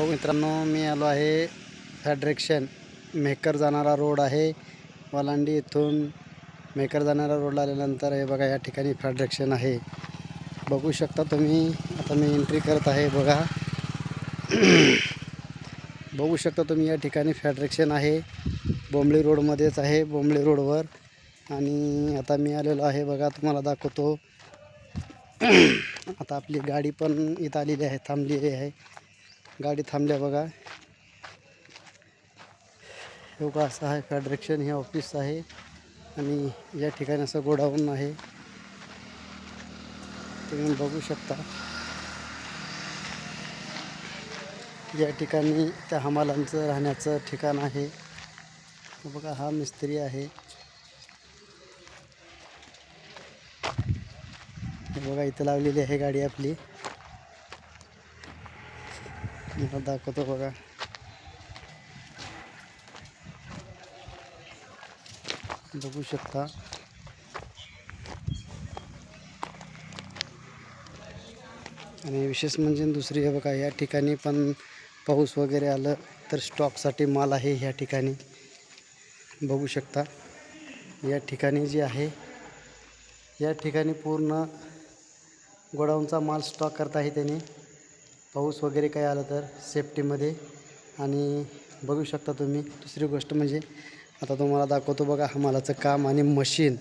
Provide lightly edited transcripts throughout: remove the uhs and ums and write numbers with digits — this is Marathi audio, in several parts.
बघू मित्रांनो, मी आलो आहे फेडरेशन मेहकर जाणारा रोड आहे. वलांडी इथून मेहकर जाणारा रोडला आल्यानंतर हे बघा, या ठिकाणी फेडरेशन आहे. बघू शकता तुम्ही. आता मी एंट्री करत आहे. बघा बघू शकता तुम्ही, या ठिकाणी फेडरेशन आहे. बोंबळी रोडमध्येच आहे, बोंबळी रोडवर. आणि आता मी आलेलो आहे. बघा, तुम्हाला दाखवतो. आता आपली गाडी पण इथं आलेली आहे, थांबलेली आहे. गाडी थांबल्या बघा. हे बघा, असं आहे फेडरेशन. हे ऑफिस आहे आणि या ठिकाणी असं गोडाऊन आहे, तुम्ही बघू शकता. या ठिकाणी त्या हमालांचं राहण्याचं ठिकाण आहे. बघा, हा मिस्त्री आहे. बघा, इथं लावलेली आहे गाडी आपली. मला दाखवतो बघा. बघू शकता. आणि विशेष म्हणजे दुसरी आहे बघा, या ठिकाणी पण पाऊस वगैरे आलं तर स्टॉकसाठी माल आहे ह्या ठिकाणी. बघू शकता. या ठिकाणी जी आहे, या ठिकाणी पूर्ण गोडाऊनचा माल स्टॉक करत आहे त्याने, पाऊस वगैरे काय आलं तर सेफ्टीमध्ये. आणि बघू शकता तुम्ही. दुसरी गोष्ट म्हणजे आता तुम्हाला दाखवतो बघा, हमालाचं काम आणि मशीन.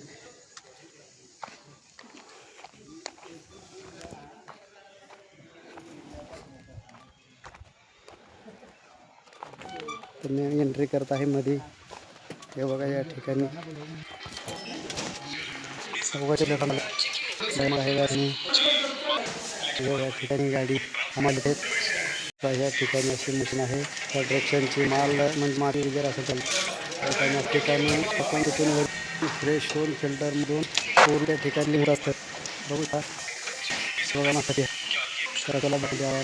तर मी एंट्री करत आहे मध्ये. हे बघा, या ठिकाणी या ठिकाणी गाडी आम्हाला आहेत. या ठिकाणी अशी मशीन आहे फेडरेशनची. माल म्हणजे माती वगैरे असं चालतं. या ठिकाणी आपण तिथून फ्रेश होऊन फिल्टरमधून पूर्ण त्या ठिकाणी निघत असतात. बघू का बघा ना, त्याला द्यावा.